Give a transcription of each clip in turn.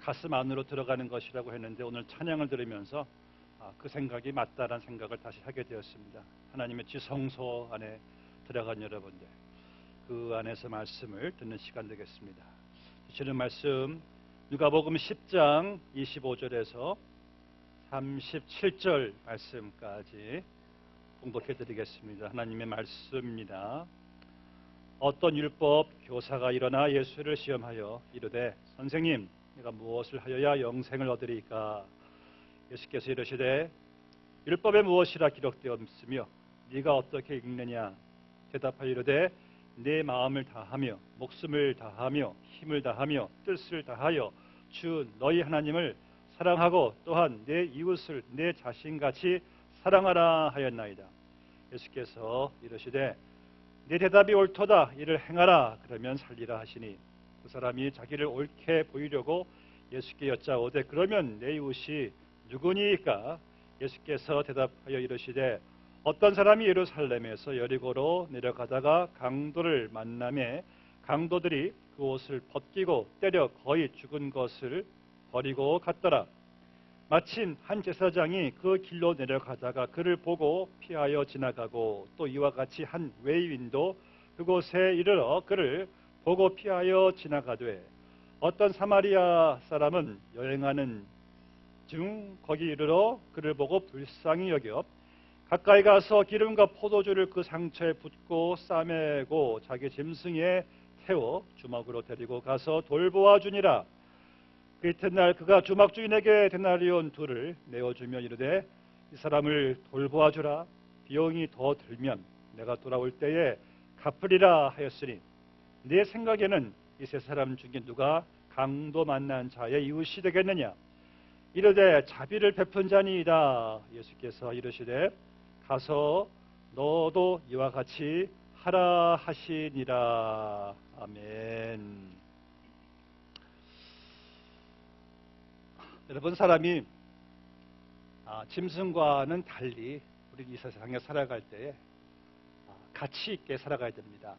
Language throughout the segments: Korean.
가슴 안으로 들어가는 것이라고 했는데 오늘 찬양을 들으면서 그 생각이 맞다라는 생각을 다시 하게 되었습니다. 하나님의 지성소 안에 들어간 여러분들, 그 안에서 말씀을 듣는 시간 되겠습니다. 주시는 말씀 누가복음 10장 25절에서 37절 말씀까지 공독해 드리겠습니다. 하나님의 말씀입니다. 어떤 율법 교사가 일어나 예수를 시험하여 이르되 선생님, 내가 무엇을 하여야 영생을 얻으리까? 예수께서 이르시되 율법에 무엇이라 기록되었으며 네가 어떻게 읽느냐? 대답하여 이르되 내 마음을 다하며 목숨을 다하며 힘을 다하며 뜻을 다하여 주 너희 하나님을 사랑하고 또한 내 이웃을 내 자신같이 사랑하라 하였나이다. 예수께서 이르시되 내 대답이 옳도다, 이를 행하라, 그러면 살리라 하시니 그 사람이 자기를 옳게 보이려고 예수께 여짜오되 그러면 내 이웃이 누구니까? 예수께서 대답하여 이르시되 어떤 사람이 예루살렘에서 여리고로 내려가다가 강도를 만나매 강도들이 그 옷을 벗기고 때려 거의 죽은 것을 버리고 갔더라. 마침 한 제사장이 그 길로 내려가다가 그를 보고 피하여 지나가고 또 이와 같이 한 외인도 그곳에 이르러 그를 보고 피하여 지나가되 어떤 사마리아 사람은 여행하는 중 거기 이르러 그를 보고 불쌍히 여겨 가까이 가서 기름과 포도주를 그 상처에 붓고 싸매고 자기 짐승에 태워 주막으로 데리고 가서 돌보아 주니라. 그 이튿날 그가 주막 주인에게 데나리온 둘을 내어주며 이르되 이 사람을 돌보아 주라. 비용이 더 들면 내가 돌아올 때에 갚으리라 하였으니 내 생각에는 이 세 사람 중에 누가 강도 만난 자의 이웃이 되겠느냐? 이르되 자비를 베푼 자니이다. 예수께서 이르시되 가서 너도 이와 같이 하라 하시니라. 아멘. 여러분, 사람이 짐승과는 달리 우리 이 세상에 살아갈 때에 가치 있게 살아가야 됩니다.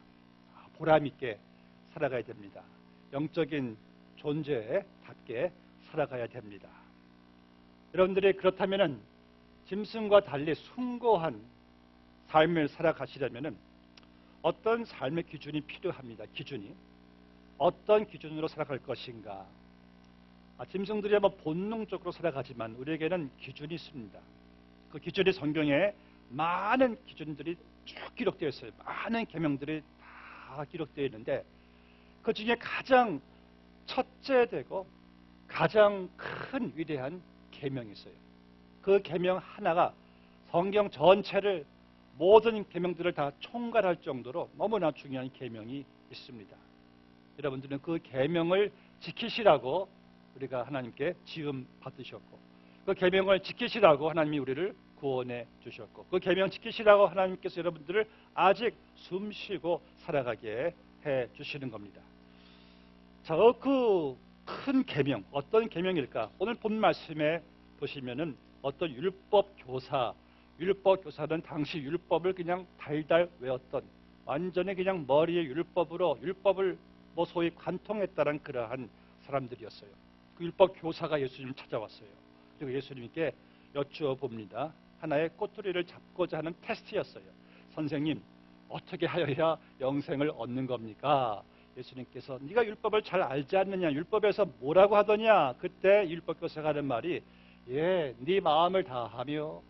보람 있게 살아가야 됩니다. 영적인 존재답게 살아가야 됩니다. 여러분들이 그렇다면은 짐승과 달리 숭고한 삶을 살아가시려면은 어떤 삶의 기준이 필요합니다. 기준이 어떤 기준으로 살아갈 것인가? 짐승들이 본능적으로 살아가지만 우리에게는 기준이 있습니다. 그 기준이 성경에 많은 기준들이 쭉 기록되어 있어요. 많은 계명들이 다 기록되어 있는데 그 중에 가장 첫째되고 가장 큰 위대한 계명이 있어요. 그 계명 하나가 성경 전체를 모든 계명들을 다 총괄할 정도로 너무나 중요한 계명이 있습니다. 여러분들은 그 계명을 지키시라고 우리가 하나님께 지음 받으셨고 그 계명을 지키시라고 하나님이 우리를 구원해 주셨고 그 계명 지키시라고 하나님께서 여러분들을 아직 숨쉬고 살아가게 해 주시는 겁니다. 자, 그 큰 계명 어떤 계명일까? 오늘 본 말씀에 보시면은 어떤 율법 교사는 당시 율법을 그냥 달달 외웠던 완전히 그냥 머리에 율법을 소위 관통했다는 그러한 사람들이었어요. 그 율법 교사가 예수님을 찾아왔어요. 그리고 예수님께 여쭈어 봅니다. 하나의 꼬투리를 잡고자 하는 테스트였어요. 선생님, 어떻게 하여야 영생을 얻는 겁니까? 예수님께서 네가 율법을 잘 알지 않느냐? 율법에서 뭐라고 하더냐? 그때 율법 교사가 하는 말이 네 마음을 다하며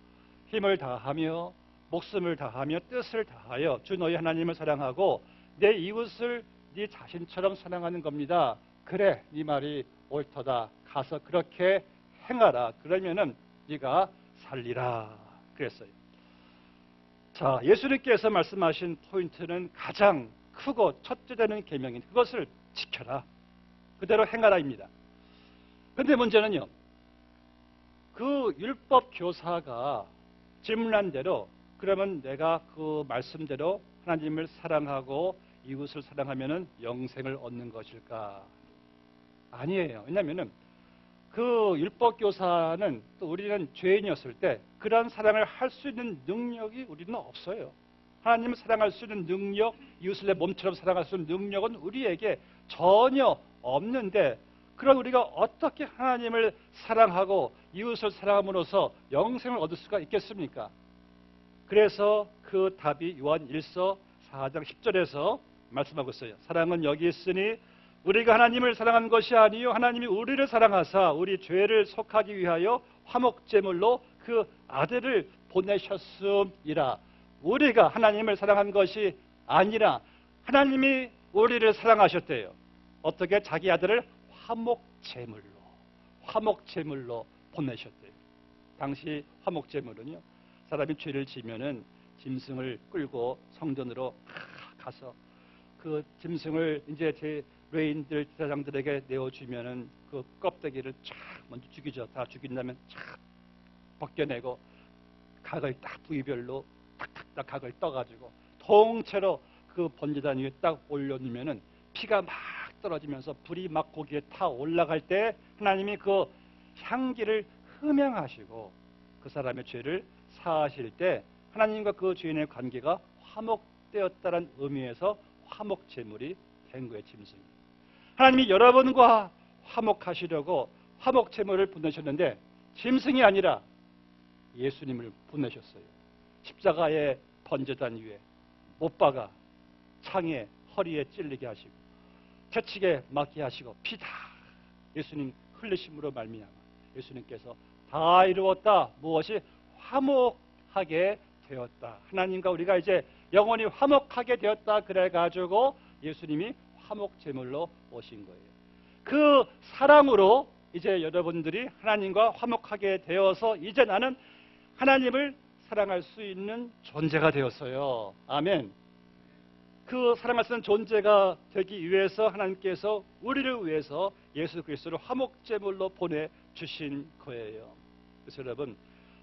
힘을 다하며 목숨을 다하며 뜻을 다하여 주 너희 하나님을 사랑하고 내 이웃을 네 자신처럼 사랑하는 겁니다. 그래, 네 말이 옳더다. 가서 그렇게 행하라. 그러면은 네가 살리라. 그랬어요. 자, 예수님께서 말씀하신 포인트는 가장 크고 첫째 되는 계명인 그것을 지켜라. 그대로 행하라입니다. 그런데 문제는요. 그 율법 교사가 질문한 대로 그러면 내가 그 말씀대로 하나님을 사랑하고 이웃을 사랑하면은 영생을 얻는 것일까? 아니에요. 왜냐하면은 그 율법 교사는 또 우리는 죄인이었을 때 그런 사랑을 할 수 있는 능력이 우리는 없어요. 하나님을 사랑할 수 있는 능력, 이웃을 내 몸처럼 사랑할 수 있는 능력은 우리에게 전혀 없는데 그럼 우리가 어떻게 하나님을 사랑하고 이웃을 사랑함으로써 영생을 얻을 수가 있겠습니까? 그래서 그 답이 요한 1서 4장 10절에서 말씀하고 있어요. 사랑은 여기 있으니 우리가 하나님을 사랑한 것이 아니요 하나님이 우리를 사랑하사 우리 죄를 속하기 위하여 화목제물로 그 아들을 보내셨음이라. 우리가 하나님을 사랑한 것이 아니라 하나님이 우리를 사랑하셨대요. 어떻게? 자기 아들을 화목제물로 보내셨대요. 당시 화목제물은요, 사람이 죄를 지면은 짐승을 끌고 성전으로 가서 그 짐승을 이제 제 레인들 제사장들에게 내어주면은 그 껍데기를 쫙 먼저 죽이죠. 다 죽인 다음에 쫙 벗겨내고 각을 딱 부위별로 탁탁탁 각을 떠가지고 통째로 그 번제단 위에 딱 올려놓으면은 피가 막 떨어지면서 불이 막 고기에 타 올라갈 때 하나님이 그 향기를 흠양하시고 그 사람의 죄를 사하실 때 하나님과 그 죄인의 관계가 화목되었다는 의미에서 화목제물이 된 거예요. 짐승이. 하나님이 여러분과 화목하시려고 화목제물을 보내셨는데 짐승이 아니라 예수님을 보내셨어요. 십자가의 번제단 위에 못 박아 창에 허리에 찔리게 하시고 채찍에 맞게 하시고 피 다 예수님 흘리심으로 말미암아 예수님께서 다 이루었다. 무엇이? 화목하게 되었다. 하나님과 우리가 이제 영원히 화목하게 되었다. 그래가지고 예수님이 화목제물로 오신 거예요. 그 사랑으로 이제 여러분들이 하나님과 화목하게 되어서 이제 나는 하나님을 사랑할 수 있는 존재가 되었어요. 아멘. 그 사랑할 수 있는 존재가 되기 위해서 하나님께서 우리를 위해서 예수 그리스도를 화목제물로 보내주신 거예요. 그래서 여러분,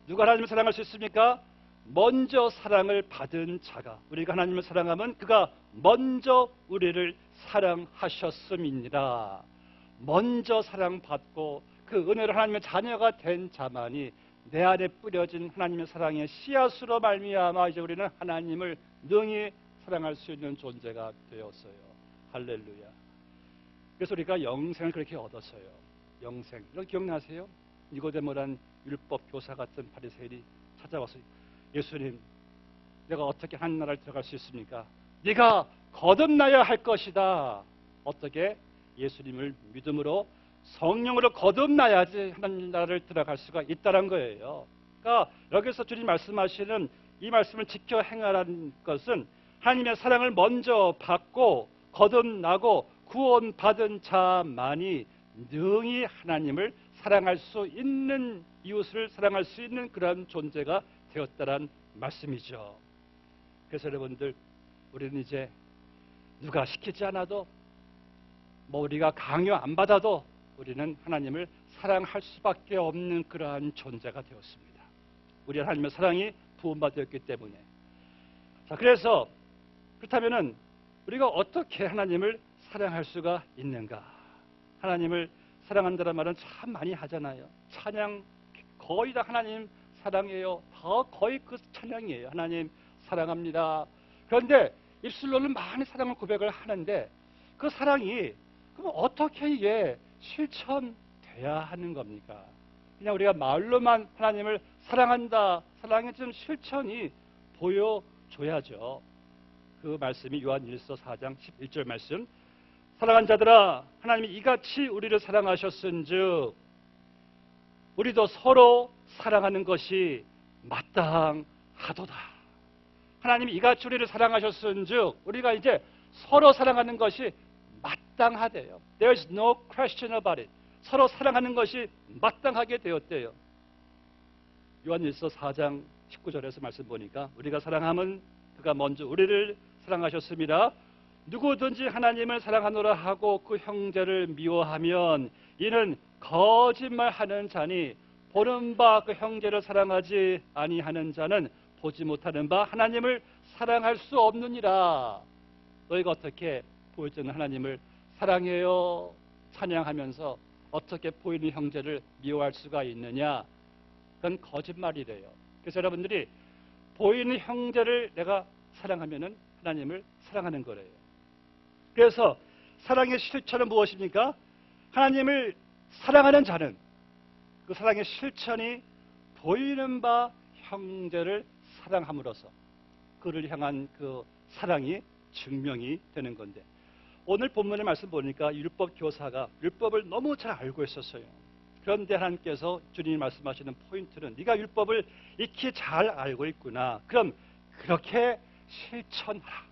누가 하나님을 사랑할 수 있습니까? 먼저 사랑을 받은 자가. 우리가 하나님을 사랑하면 그가 먼저 우리를 사랑하셨음이니라. 먼저 사랑받고 그 은혜로 하나님의 자녀가 된 자만이 내 안에 뿌려진 하나님의 사랑의 씨앗으로 말미암아 이제 우리는 하나님을 능히 사랑할 수 있는 존재가 되었어요. 할렐루야. 그래서 우리가 영생을 그렇게 얻었어요. 영생. 이거 기억나세요? 니고데모란 율법 교사 같은 바리새인이 찾아와서 예수님, 내가 어떻게 하나님 나라를 들어갈 수 있습니까? 네가 거듭나야 할 것이다. 어떻게? 예수님을 믿음으로 성령으로 거듭나야지 하나님 나라를 들어갈 수가 있다는 거예요. 그러니까 여기서 주님 말씀하시는 이 말씀을 지켜 행하라는 것은 하나님의 사랑을 먼저 받고 거듭나고 구원받은 자만이 능히 하나님을 사랑할 수 있는, 이웃을 사랑할 수 있는 그런 존재가 되었다는 말씀이죠. 그래서 여러분들, 우리는 이제 누가 시키지 않아도 우리가 강요 안 받아도 우리는 하나님을 사랑할 수밖에 없는 그러한 존재가 되었습니다. 우리 하나님의 사랑이 부음받았기 때문에. 자, 그래서 그렇다면은 우리가 어떻게 하나님을 사랑할 수가 있는가? 하나님을 사랑한다는 말은 참 많이 하잖아요. 찬양 거의 다 하나님 사랑해요. 다 거의 그 찬양이에요. 하나님 사랑합니다. 그런데 입술로는 많이 사랑을 고백을 하는데 그 사랑이 그럼 어떻게 이게 실천돼야 하는 겁니까? 그냥 우리가 말로만 하나님을 사랑한다, 사랑의 좀 실천이 보여줘야죠. 그 말씀이 요한 1서 4장 11절 말씀. 사랑하는 자들아, 하나님이 이같이 우리를 사랑하셨은즉 우리도 서로 사랑하는 것이 마땅하도다. 하나님이 이같이 우리를 사랑하셨은즉 우리가 이제 서로 사랑하는 것이 마땅하대요. There's no question about it. 서로 사랑하는 것이 마땅하게 되었대요. 요한일서 4장 19절에서 말씀 보니까 우리가 사랑하면 그가 먼저 우리를 사랑하셨습니다. 누구든지 하나님을 사랑하노라 하고 그 형제를 미워하면 이는 거짓말하는 자니 보는 바 그 형제를 사랑하지 아니하는 자는 보지 못하는 바 하나님을 사랑할 수 없느니라. 너희가 어떻게 보여주는 하나님을 사랑해요 찬양하면서 어떻게 보이는 형제를 미워할 수가 있느냐? 그건 거짓말이래요. 그래서 여러분들이 보이는 형제를 내가 사랑하면은 하나님을 사랑하는 거래요. 그래서 사랑의 실천은 무엇입니까? 하나님을 사랑하는 자는 그 사랑의 실천이 보이는 바 형제를 사랑함으로써 그를 향한 그 사랑이 증명이 되는 건데, 오늘 본문의 말씀 보니까 율법 교사가 율법을 너무 잘 알고 있었어요. 그런데 하나님께서 주님이 말씀하시는 포인트는 네가 율법을 익히 잘 알고 있구나. 그럼 그렇게 실천하라.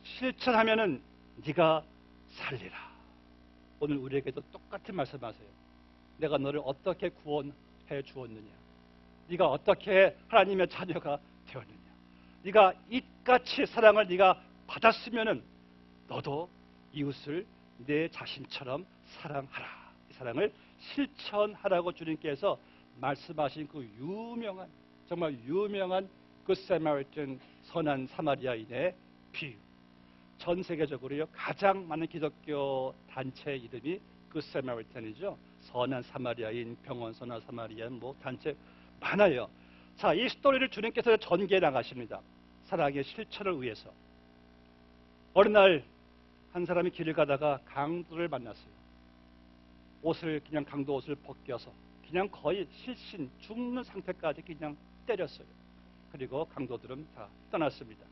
실천하면은 네가 살리라. 오늘 우리에게도 똑같은 말씀하세요. 내가 너를 어떻게 구원해 주었느냐. 네가 어떻게 하나님의 자녀가 되었느냐. 네가 이같이 사랑을 네가 받았으면은 너도 이웃을 내 자신처럼 사랑하라. 이 사랑을 실천하라고 주님께서 말씀하신 그 유명한, 정말 유명한 그 사마리탄, 선한 사마리아인의 비유. 전 세계적으로요 가장 많은 기독교 단체 이름이 그 사마리탄이죠. 선한 사마리아인, 병원 선한 사마리아인, 뭐 단체 많아요. 자, 이 스토리를 주님께서 전개해 나가십니다. 사랑의 실천을 위해서. 어느 날 한 사람이 길을 가다가 강도를 만났어요. 옷을 그냥 강도 옷을 벗겨서 그냥 거의 실신 죽는 상태까지 그냥 때렸어요. 그리고 강도들은 다 떠났습니다.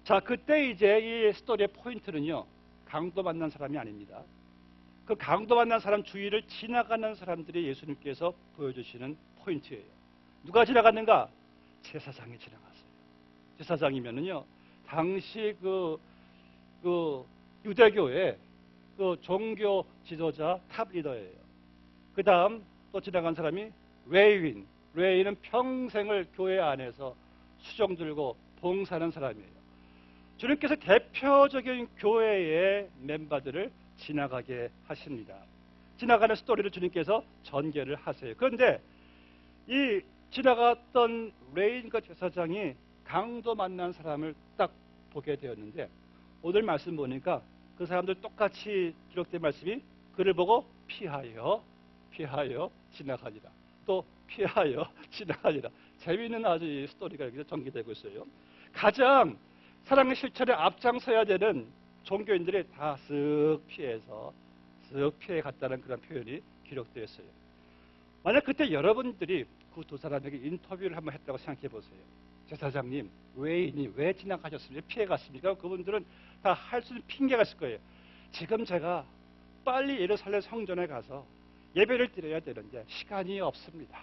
자, 그때 이제 이 스토리의 포인트는요, 강도 만난 사람이 아닙니다. 그 강도 만난 사람 주위를 지나가는 사람들이 예수님께서 보여주시는 포인트예요. 누가 지나갔는가? 제사장이 지나갔어요. 제사장이면은요, 당시 그 유대교의 그 종교 지도자 탑 리더예요. 그 다음 또 지나간 사람이 레위인. 레위인은 평생을 교회 안에서 수종 들고 봉사하는 사람이에요. 주님께서 대표적인 교회의 멤버들을 지나가게 하십니다. 지나가는 스토리를 주님께서 전개를 하세요. 그런데 이 지나갔던 레위인과 제사장이 강도 만난 사람을 딱 보게 되었는데, 오늘 말씀 보니까 그 사람들 똑같이 기록된 말씀이 그를 보고 피하여 지나가니라. 또 피하여 지나가니라. 재미있는 아주 이 스토리가 여기서 전개되고 있어요. 가장 사랑의 실천에 앞장서야 되는 종교인들이 다 쓱 피해서 쓱 피해 갔다는 그런 표현이 기록되어 있어요. 만약 그때 여러분들이 그 두 사람에게 인터뷰를 한번 했다고 생각해 보세요. 제사장님, 외인이 왜 지나가셨습니까? 피해 갔습니까? 그분들은 다 할 수 있는 핑계가 있을 거예요. 지금 제가 빨리 예루살렘 성전에 가서 예배를 드려야 되는데 시간이 없습니다.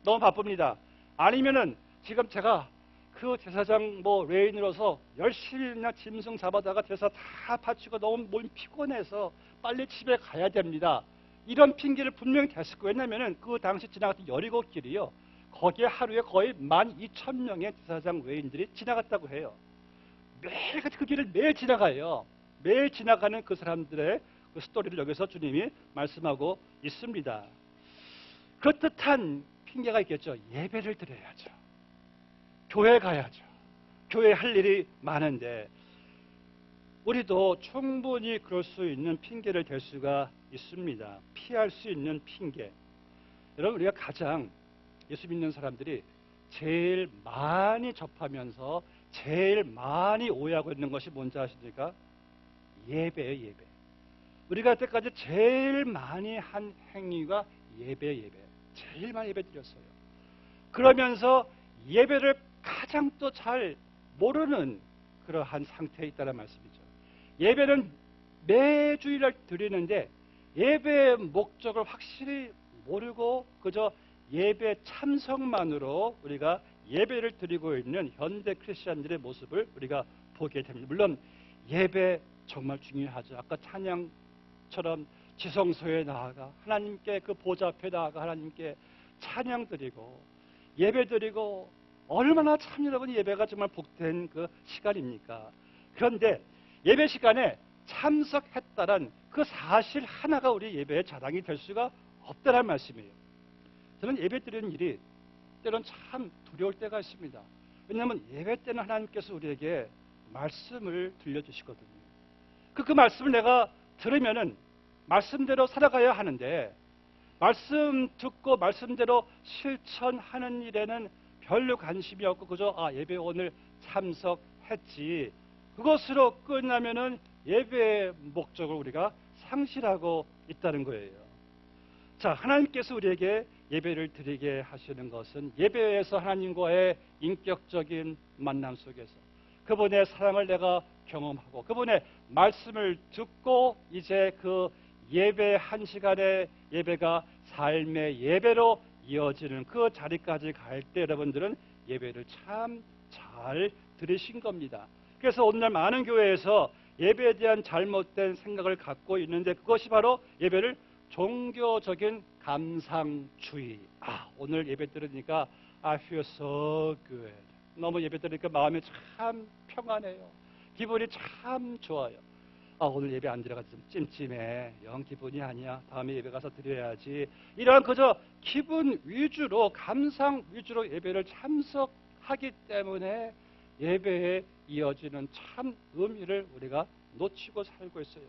너무 바쁩니다. 아니면은 지금 제가 그 제사장 레인으로서 열심히 그냥 짐승 잡아다가 제사 다 바치고 너무 몸이 피곤해서 빨리 집에 가야 됩니다. 이런 핑계를 분명히 댔을 거예요. 왜냐하면 그 당시 지나갔던 여리고 길이요, 거기에 하루에 거의 12,000명의 제사장 외인들이 지나갔다고 해요. 매일 그 길을 매일 지나가요. 매일 지나가는 그 사람들의 그 스토리를 여기서 주님이 말씀하고 있습니다. 그렇듯한 핑계가 있겠죠. 예배를 드려야죠. 교회 가야죠. 교회 할 일이 많은데, 우리도 충분히 그럴 수 있는 핑계를 댈 수가 있습니다. 피할 수 있는 핑계. 여러분, 우리가 가장 예수 믿는 사람들이 제일 많이 접하면서 제일 많이 오해하고 있는 것이 뭔지 아십니까? 예배예요, 예배. 우리가 여태까지 제일 많이 한 행위가 예배. 제일 많이 예배 드렸어요. 그러면서 예배를 가장 또 잘 모르는 그러한 상태에 있다는 말씀이죠. 예배는 매주일날 드리는데 예배의 목적을 확실히 모르고 그저 예배 참석만으로 우리가 예배를 드리고 있는 현대 크리스천들의 모습을 우리가 보게 됩니다. 물론 예배 정말 중요하죠. 아까 찬양처럼 지성소에 나아가 하나님께 그 보좌 앞에 나아가 하나님께 찬양 드리고 예배 드리고, 얼마나 참 여러분 예배가 정말 복된 그 시간입니까? 그런데 예배 시간에 참석했다는 그 사실 하나가 우리 예배의 자랑이 될 수가 없다는 말씀이에요. 저는 예배 드리는 일이 때로는 참 두려울 때가 있습니다. 왜냐하면 예배 때는 하나님께서 우리에게 말씀을 들려주시거든요. 그 말씀을 내가 들으면은 말씀대로 살아가야 하는데, 말씀 듣고 말씀대로 실천하는 일에는 별로 관심이 없고 그저 예배 오늘 참석했지, 그것으로 끝나면은 예배의 목적을 우리가 상실하고 있다는 거예요. 자, 하나님께서 우리에게 예배를 드리게 하시는 것은 예배에서 하나님과의 인격적인 만남 속에서 그분의 사랑을 내가 경험하고 그분의 말씀을 듣고 이제 그 예배 한 시간의 예배가 삶의 예배로 이어지는 그 자리까지 갈 때 여러분들은 예배를 참 잘 들으신 겁니다. 그래서 오늘날 많은 교회에서 예배에 대한 잘못된 생각을 갖고 있는데 그것이 바로 예배를 종교적인 감상주의. 오늘 예배 들으니까 I feel so good. 너무 예배 들으니까 마음이 참 평안해요. 기분이 참 좋아요. 오늘 예배 안 들어가서 좀 찜찜해. 영 기분이 아니야. 다음에 예배 가서 드려야지. 이러한 그저 기분 위주로 감상 위주로 예배를 참석하기 때문에 예배에 이어지는 참 의미를 우리가 놓치고 살고 있어요.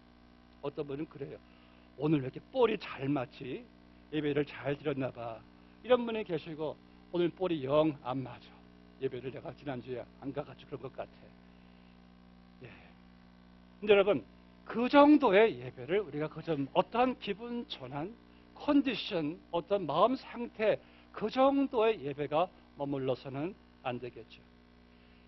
어떤 분은 그래요. 오늘 왜 이렇게 볼이 잘 맞지? 예배를 잘 드렸나 봐. 이런 분이 계시고 오늘 볼이 영 안 맞아. 예배를 내가 지난주에 안 가가지고 그런 것 같아. 예. 근데 여러분 그 정도의 예배를 우리가 그저 어떠한 기분 전환, 컨디션, 어떤 마음 상태 그 정도의 예배가 머물러서는 안 되겠죠.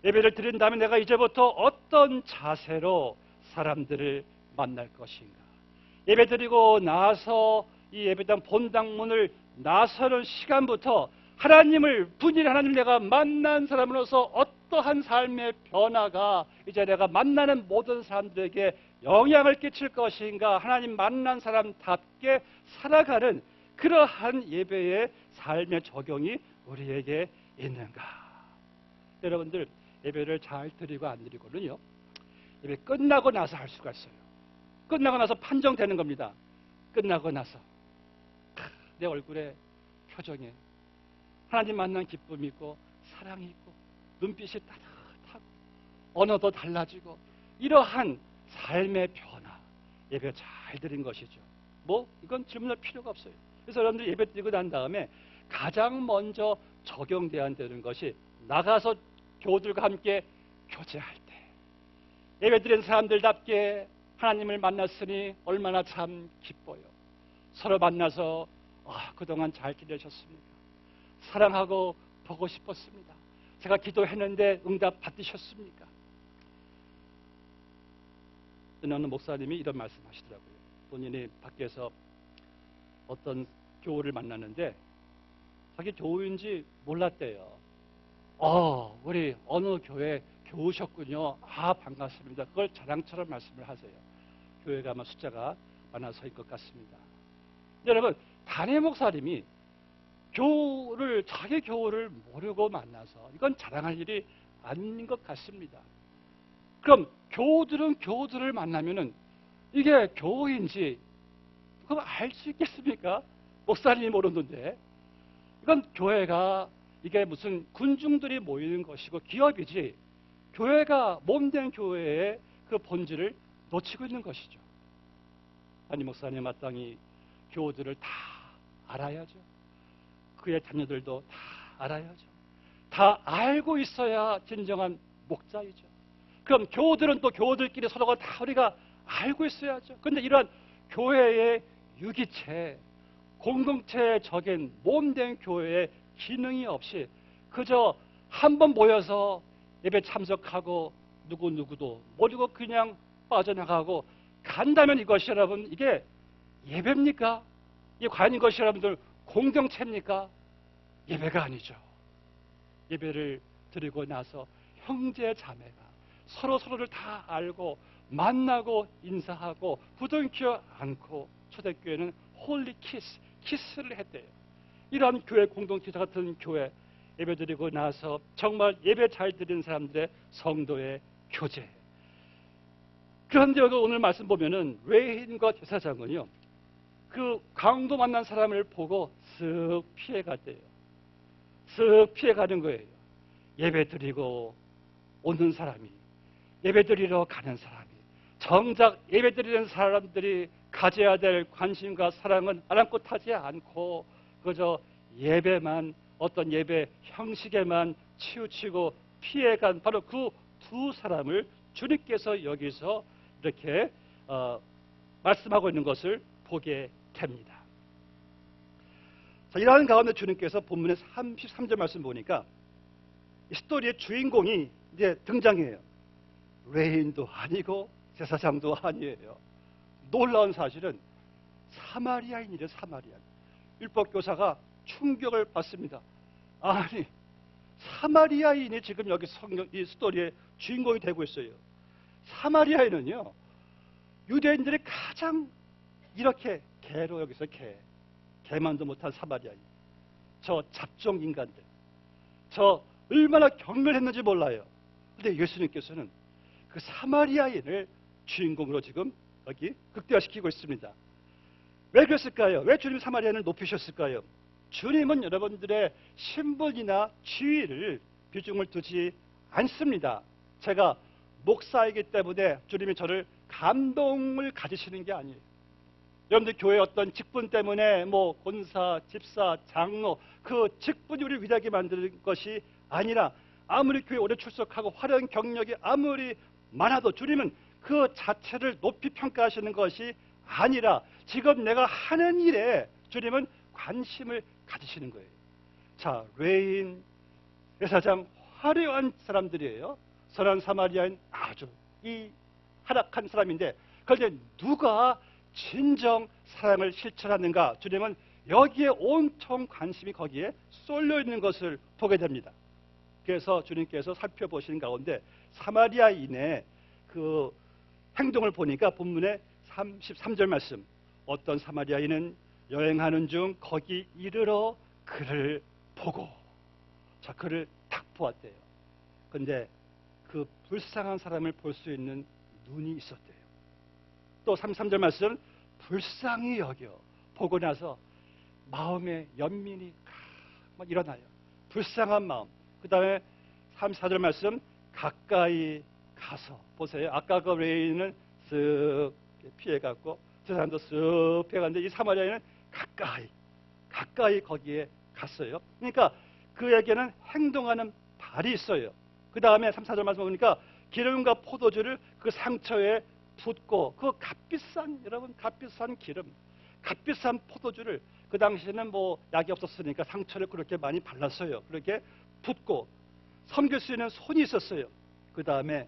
예배를 드린 다음에 내가 이제부터 어떤 자세로 사람들을 만날 것인가. 예배 드리고 나서 이 예배당 본당문을 나서는 시간부터 하나님을 분일 하나님을 내가 만난 사람으로서 어떠한 삶의 변화가 이제 내가 만나는 모든 사람들에게 영향을 끼칠 것인가. 하나님 만난 사람답게 살아가는 그러한 예배의 삶의 적용이 우리에게 있는가. 여러분들 예배를 잘 드리고 안 드리고는요 예배 끝나고 나서 할 수가 있어요. 끝나고 나서 판정되는 겁니다. 끝나고 나서 내 얼굴에 표정에 하나님 만난 기쁨이 있고 사랑이 있고 눈빛이 따뜻하고 언어도 달라지고 이러한 삶의 변화 예배 잘 드린 것이죠. 이건 질문할 필요가 없어요. 그래서 여러분들 예배 드리고 난 다음에 가장 먼저 적용돼야 되는 것이 나가서 교우들과 함께 교제할 때 예배 드린 사람들답게 하나님을 만났으니 얼마나 참 기뻐요. 서로 만나서 그동안 잘 지내셨습니까? 사랑하고 보고 싶었습니다. 제가 기도했는데 응답 받으셨습니까? 어느 목사님이 이런 말씀하시더라고요. 본인이 밖에서 어떤 교우를 만났는데 자기 교우인지 몰랐대요. 우리 어느 교회 교우셨군요. 반갑습니다. 그걸 자랑처럼 말씀을 하세요. 교회가 아마 숫자가 많아서일 것 같습니다. 여러분, 담임 목사님이 자기 교우를 모르고 만나서 이건 자랑할 일이 아닌 것 같습니다. 그럼 교우들은 교우들을 만나면은 이게 교우인지 그럼 알 수 있겠습니까? 목사님이 모르는데. 이건 교회가 이게 무슨 군중들이 모이는 것이고 기업이지 교회가 몸된 교회의 그 본질을 놓치고 있는 것이죠. 담임 목사님 마땅히 교우들을 다 알아야죠. 그의 자녀들도 다 알아야죠. 다 알고 있어야 진정한 목자이죠. 그럼 교우들은 또 교우들끼리 서로가 다 우리가 알고 있어야죠. 그런데 이러한 교회의 유기체, 공동체적인 몸된 교회의 기능이 없이 그저 한 번 모여서 예배 참석하고 누구누구도 모르고 그냥 빠져나가고 간다면 이것이 여러분 이게 예배입니까? 이게 과연 이것이 여러분들 공동체입니까? 예배가 아니죠. 예배를 드리고 나서 형제 자매가 서로를 다 알고 만나고 인사하고 부둥켜 안고 초대교회는 홀리 키스를 했대요. 이러한 교회 공동체 같은 교회 예배드리고 나서 정말 예배 잘 드리는 사람들의 성도의 교제. 그런데 여기 오늘 말씀 보면은 외인과 제사장은요 그 강도 만난 사람을 보고 쓱 피해갔대요. 쓱 피해가는 거예요. 예배 드리고 오는 사람이, 예배 드리러 가는 사람이, 정작 예배 드리는 사람들이 가져야 될 관심과 사랑은 아랑곳하지 않고 그저 예배만, 어떤 예배 형식에만 치우치고 피해간 바로 그 두 사람을 주님께서 여기서 이렇게 말씀하고 있는 것을 보게 됩니다. 자, 이러한 가운데 주님께서 본문의 33절 말씀 보니까 이 스토리의 주인공이 이제 등장해요. 레인도 아니고 제사장도 아니에요. 놀라운 사실은 사마리아인이래. 사마리아인. 율법교사가 충격을 받습니다. 아니, 사마리아인이 지금 여기 이 스토리의 주인공이 되고 있어요. 사마리아인은요, 유대인들이 가장 이렇게 개로 여기서 개만도 못한 사마리아인, 저 잡종 인간들, 저 얼마나 경멸했는지 몰라요. 근데 예수님께서는 그 사마리아인을 주인공으로 지금 여기 극대화시키고 있습니다. 왜 그랬을까요? 왜 주님 사마리아인을 높이셨을까요? 주님은 여러분들의 신분이나 지위를 비중을 두지 않습니다. 제가 목사이기 때문에 주님이 저를 감동을 가지시는 게 아니에요. 여러분들 교회 어떤 직분 때문에 뭐 권사, 집사, 장로 그 직분이 우리를 위대하게 만드는 것이 아니라 아무리 교회 오래 출석하고 화려한 경력이 아무리 많아도 주님은 그 자체를 높이 평가하시는 것이 아니라 지금 내가 하는 일에 주님은 관심을 가지시는 거예요. 자, 레인, 제사장, 화려한 사람들이에요. 선한 사마리아인 아주 이 하락한 사람인데 그런데 누가 진정 사랑을 실천하는가? 주님은 여기에 온통 관심이 거기에 쏠려 있는 것을 보게 됩니다. 그래서 주님께서 살펴보시는 가운데 사마리아인의 그 행동을 보니까 본문의 33절 말씀, 어떤 사마리아인은 여행하는 중 거기 이르러 그를 보고, 자, 그를 딱 보았대요. 그런데 그 불쌍한 사람을 볼 수 있는 눈이 있었대요. 또 33절 말씀, 불쌍히 여겨 보고 나서 마음의 연민이 막 일어나요. 불쌍한 마음. 그 다음에 34절 말씀, 가까이 가서 보세요. 아까 그 레인은 쓱 피해갔고 저 사람도 쓱 피해갔는데 이 사마리아인은 가까이 거기에 갔어요. 그러니까 그에게는 행동하는 발이 있어요. 그 다음에 34절 말씀 보니까 기름과 포도주를 그 상처에 붓고 그 값비싼, 여러분, 값비싼 기름, 값비싼 포도주를 그 당시에는 뭐 약이 없었으니까 상처를 그렇게 많이 발랐어요. 그렇게 붓고 섬길 수 있는 손이 있었어요. 그 다음에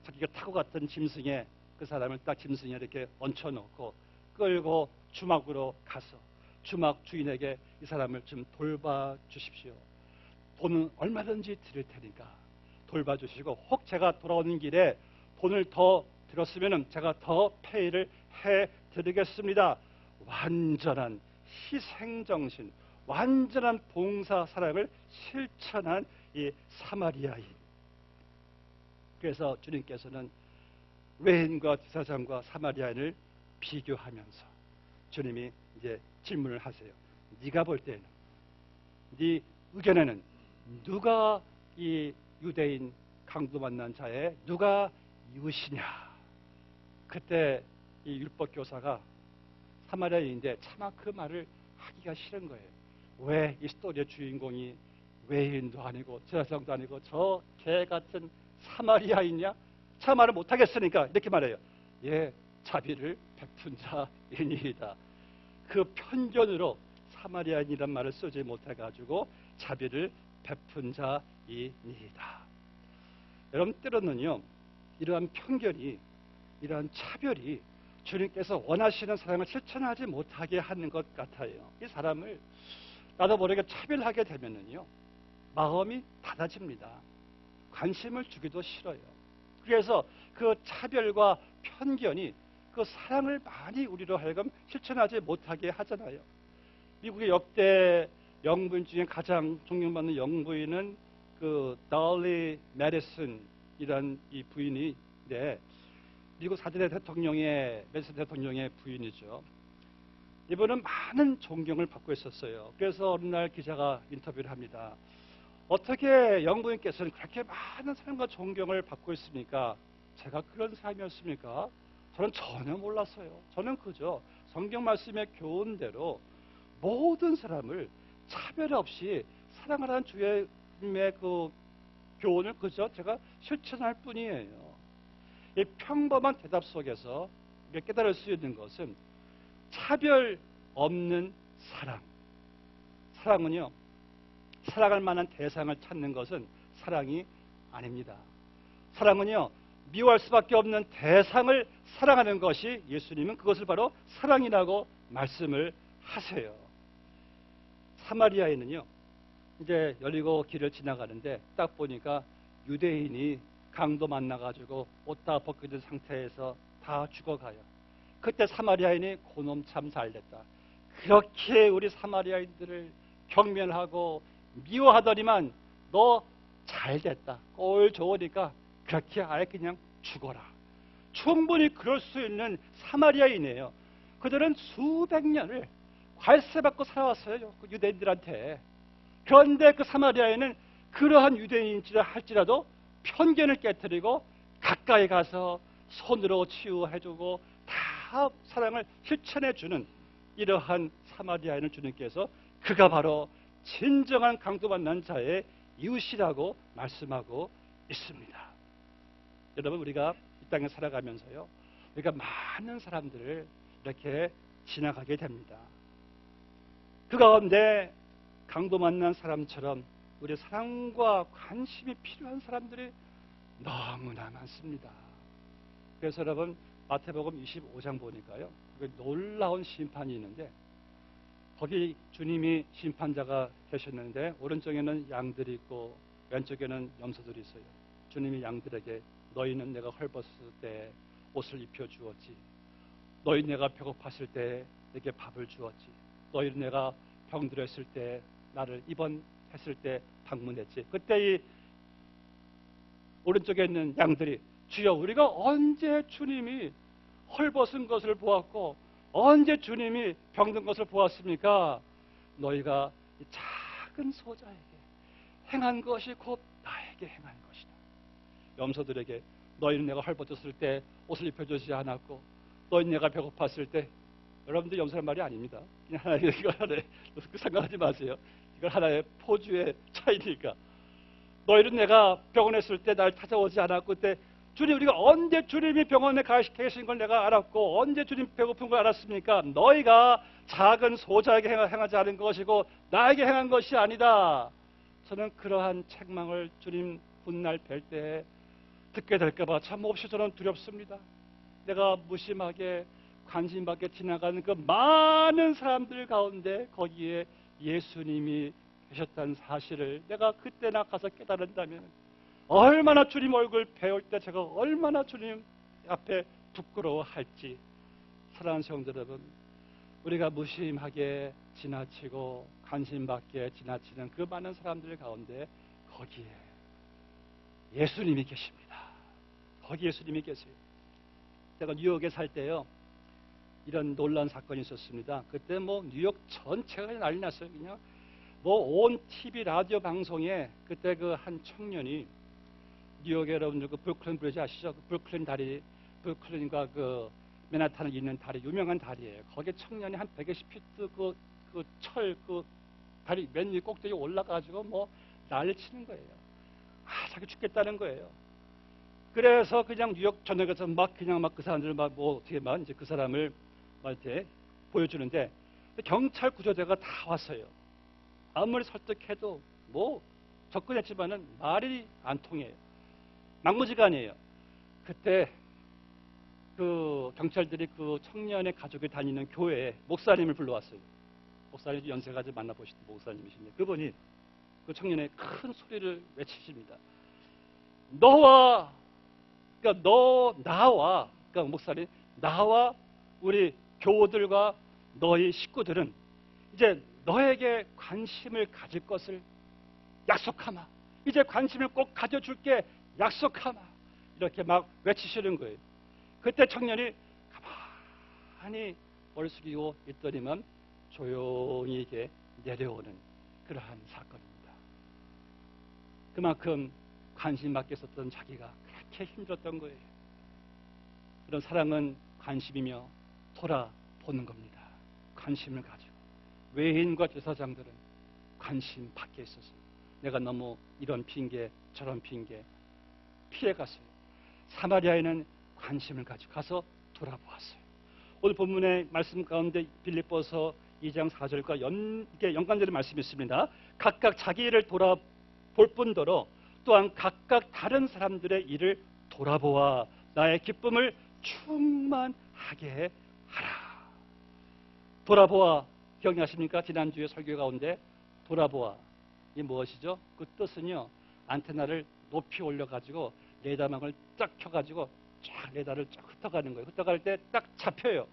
자기가 타고 갔던 짐승에 그 사람을 딱 짐승에 이렇게 얹혀놓고 끌고 주막으로 가서 주막 주인에게 이 사람을 좀 돌봐주십시오. 돈은 얼마든지 드릴 테니까 돌봐주시고 혹 제가 돌아오는 길에 돈을 더 들었으면 제가 더 페이를 해드리겠습니다. 완전한 희생정신, 완전한 봉사 사랑을 실천한 이 사마리아인. 그래서 주님께서는 레인과 제사장과 사마리아인을 비교하면서 주님이 이제 질문을 하세요. 네가 볼 때는, 네 의견에는 누가 이 유대인 강도 만난 자의 누가 이웃이냐? 그때 이 율법교사가 사마리아인인데 차마 그 말을 하기가 싫은 거예요. 왜 이 스토리의 주인공이 외인도 아니고 제사장도 아니고 저 개 같은 사마리아인이냐? 차 말을 못하겠으니까 이렇게 말해요. 예, 자비를 베푼 자이니이다. 그 편견으로 사마리아인이란 말을 쓰지 못해가지고 자비를 베푼 자이니이다. 여러분, 때로는요, 이러한 편견이, 이러한 차별이 주님께서 원하시는 사랑을 실천하지 못하게 하는 것 같아요. 이 사람을 나도 모르게 차별하게 되면은요, 마음이 닫아집니다. 관심을 주기도 싫어요. 그래서 그 차별과 편견이 그 사랑을 많이 우리로 하여금 실천하지 못하게 하잖아요. 미국의 역대 영부인 중에 가장 존경받는 영부인은 그 달리 메디슨이란 이 부인인데 미국 4대 대통령의 메디슨 대통령의 부인이죠. 이분은 많은 존경을 받고 있었어요. 그래서 어느 날 기자가 인터뷰를 합니다. 어떻게 영부인께서는 그렇게 많은 사랑과 존경을 받고 있습니까? 제가 그런 사람이었습니까? 저는 전혀 몰랐어요. 저는 그저 성경 말씀의 교훈대로 모든 사람을 차별 없이 사랑하라는 주의 그 교훈을 그저 제가 실천할 뿐이에요. 이 평범한 대답 속에서 깨달을 수 있는 것은 차별 없는 사랑. 사랑은요, 사랑할 만한 대상을 찾는 것은 사랑이 아닙니다. 사랑은요, 미워할 수밖에 없는 대상을 사랑하는 것이, 예수님은 그것을 바로 사랑이라고 말씀을 하세요. 사마리아인은요, 이제 여리고 길을 지나가는데 딱 보니까 유대인이 강도 만나가지고 옷 다 벗겨진 상태에서 다 죽어가요. 그때 사마리아인이 그놈 참 잘됐다. 그렇게 우리 사마리아인들을 경멸하고 미워하더니만 너 잘됐다. 꼴 좋으니까 그렇게 아예 그냥 죽어라. 충분히 그럴 수 있는 사마리아인이에요. 그들은 수백 년을 괄세받고 살아왔어요. 그 유대인들한테. 그런데 그 사마리아인은 그러한 유대인인지라 할지라도 편견을 깨뜨리고 가까이 가서 손으로 치유해주고 다 사랑을 실천해주는 이러한 사마리아인을 주님께서 그가 바로 진정한 강도 만난 자의 이웃이라고 말씀하고 있습니다. 여러분, 우리가 이 땅에 살아가면서요, 우리가 많은 사람들을 이렇게 지나가게 됩니다. 그 가운데 강도 만난 사람처럼 우리 사랑과 관심이 필요한 사람들이 너무나 많습니다. 그래서 여러분, 마태복음 25장 보니까요, 놀라운 심판이 있는데 거기 주님이 심판자가 계셨는데 오른쪽에는 양들이 있고 왼쪽에는 염소들이 있어요. 주님이 양들에게 너희는 내가 헐벗을 때 옷을 입혀주었지. 너희 내가 배고팠을 때 내게 밥을 주었지. 너희는 내가 병들었을 때 나를 입원했을 때 방문했지. 그때 이 오른쪽에 있는 양들이 주여 우리가 언제 주님이 헐벗은 것을 보았고 언제 주님이 병든 것을 보았습니까? 너희가 이 작은 소자에게 행한 것이 곧 나에게 행한 것이다. 염소들에게 너희는 내가 헐벗었을 때 옷을 입혀주지 않았고 너희는 내가 배고팠을 때, 여러분들 염소란 말이 아닙니다. 그냥 하나의 이거 하나의 생각하지 마세요. 이걸 하나의 포주의 차이니까. 너희는 내가 병원에 있을 때 날 찾아오지 않았고 그때 주님, 우리가 언제 주님이 병원에 계신 걸 내가 알았고 언제 주님 배고픈 걸 알았습니까? 너희가 작은 소자에게 행하지 않은 것이고 나에게 행한 것이 아니다. 저는 그러한 책망을 주님 훗날 뵐 때 듣게 될까 봐 참 몹시 저는 두렵습니다. 내가 무심하게 관심밖에 지나가는 그 많은 사람들 가운데 거기에 예수님이 계셨다는 사실을 내가 그때나 가서 깨달은다면 얼마나 주님 얼굴 배울 때 제가 얼마나 주님 앞에 부끄러워할지. 사랑하는 성도 여러분, 우리가 무심하게 지나치고 관심밖에 지나치는 그 많은 사람들 가운데 거기에 예수님이 계십니다. 거기 예수님이 계세요. 제가 뉴욕에 살 때요, 이런 놀라운 사건이 있었습니다. 그때 뭐 뉴욕 전체가 난리 났어요. 그냥 뭐 온 TV 라디오 방송에 그때 그 한 청년이 뉴욕에 여러분들 그 브루클린 브리지 아시죠? 그 브루클린 다리, 브루클린과 그 맨하탄을 잇는 다리, 유명한 다리예요. 거기에 청년이 한 120피트 그 다리 맨 위 꼭대기 올라가지고 뭐 난리 치는 거예요. 자기 죽겠다는 거예요. 그래서 그냥 뉴욕 전역에서 막 그 사람들 막 뭐 어떻게 막 이제 그 사람을 막 이렇게 보여주는데 경찰 구조대가 다 왔어요. 아무리 설득해도 뭐 접근했지만은 말이 안 통해요. 막무지간이에요. 그때 그 경찰들이 그 청년의 가족이 다니는 교회에 목사님을 불러왔어요. 목사님 연세가 좀 만나보시던 목사님이신데 그분이 그 청년의 큰 소리를 외치십니다. 너와, 그러니까 나와, 그러니까 목사님, 나와 우리 교우들과 너희 식구들은 이제 너에게 관심을 가질 것을 약속하마. 이제 관심을 꼭 가져줄게. 약속하마. 이렇게 막 외치시는 거예요. 그때 청년이 가만히 머리 숙이고 있더니만 조용히 이게 내려오는 그러한 사건입니다. 그만큼 관심 받게 있었던 자기가 그렇게 힘들었던 거예요. 그런 사랑은 관심이며 돌아보는 겁니다. 관심을 가지고. 외인과 제사장들은 관심 밖에 있었어요. 내가 너무 이런 핑계 저런 핑계 피해갔어요. 사마리아인은 관심을 가지고 가서 돌아보았어요. 오늘 본문의 말씀 가운데 빌립보서 2장 4절과 연관되는 말씀이 있습니다. 각각 자기 일을 돌아볼 뿐더러 또한 각각 다른 사람들의 일을 돌아보아 나의 기쁨을 충만하게 하라. 돌아보아 기억나십니까? 지난주에 설교 가운데 돌아보아 이 무엇이죠? 그 뜻은요, 안테나를 높이 올려가지고 레이더망을 쫙 켜가지고 쫙 레이더를 쫙 흩어가는 거예요. 흩어갈 때 딱 잡혀요.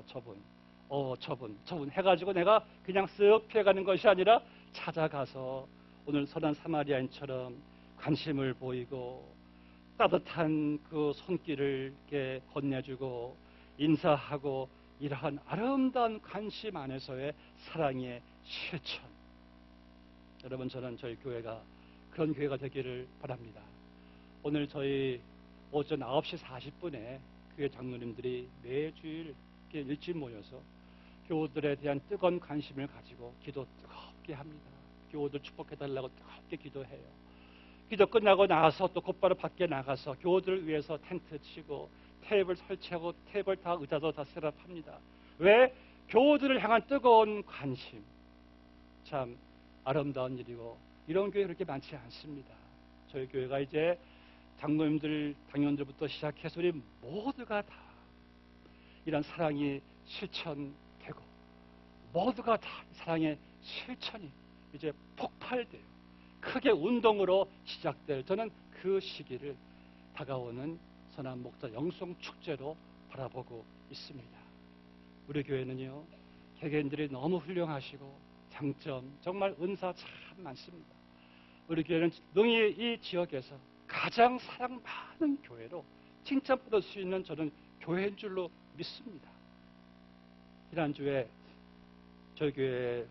저분 해가지고 내가 그냥 쓱 피해가는 것이 아니라 찾아가서 오늘 선한 사마리아인처럼 관심을 보이고 따뜻한 그 손길을 이렇게 건네주고 인사하고 이러한 아름다운 관심 안에서의 사랑의 실천. 여러분, 저는 저희 교회가 그런 교회가 되기를 바랍니다. 오늘 저희 오전 9시 40분에 교회 장로님들이 매주일 일찍 모여서 교우들에 대한 뜨거운 관심을 가지고 기도 뜨겁게 합니다. 교우들 축복해달라고 뜨겁게 기도해요. 기도 끝나고 나서 또 곧바로 밖에 나가서 교우들을 위해서 텐트 치고 테이블 설치하고 테이블 다 의자도 다 셋업합니다. 왜? 교우들을 향한 뜨거운 관심. 참 아름다운 일이고 이런 교회 그렇게 많지 않습니다. 저희 교회가 이제 장로님들, 당연들부터 시작해서 우리 모두가 다 이런 사랑이 실천되고 모두가 다 사랑의 실천이 이제 폭발돼요. 크게 운동으로 시작될 저는 그 시기를 다가오는 선한 목자 영성 축제로 바라보고 있습니다. 우리 교회는요, 개개인들이 너무 훌륭하시고 장점, 정말 은사 참 많습니다. 우리 교회는 능히 이 지역에서 가장 사랑 많은 교회로 칭찬받을 수 있는 저는 교회인 줄로 믿습니다. 지난주에 저희 교회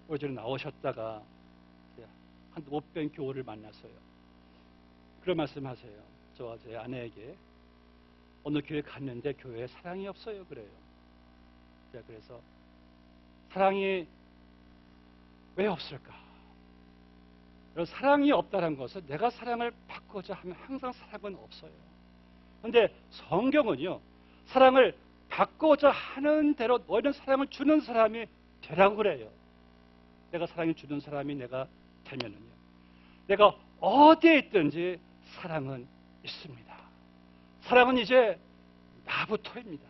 오전에 나오셨다가 한 500 교우를 만났어요. 그런 말씀하세요. 저와 제 아내에게 어느 교회 갔는데 교회에 사랑이 없어요. 그래요. 제가 그래서 사랑이 왜 없을까? 사랑이 없다는 것은 내가 사랑을 받고자 하면 항상 사랑은 없어요. 그런데 성경은요, 사랑을 받고자 하는 대로 너희는 사랑을 주는 사람이 되라고 그래요. 내가 사랑을 주는 사람이 내가 되면은요, 내가 어디에 있든지 사랑은 있습니다. 사랑은 이제 나부터입니다.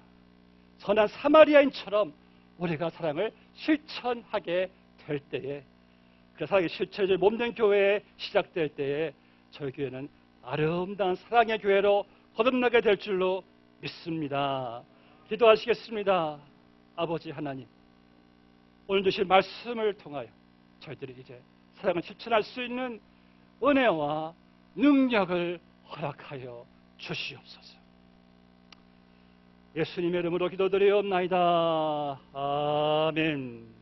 선한 사마리아인처럼 우리가 사랑을 실천하게 될 때에, 그 사랑의 실천이 몸된 교회에 시작될 때에 저희 교회는 아름다운 사랑의 교회로 거듭나게 될 줄로 믿습니다. 기도하시겠습니다. 아버지 하나님, 오늘 주신 말씀을 통하여 저희들이 이제 사랑을 실천할 수 있는 은혜와 능력을 허락하여 주시옵소서. 예수님의 이름으로 기도드리옵나이다. 아멘.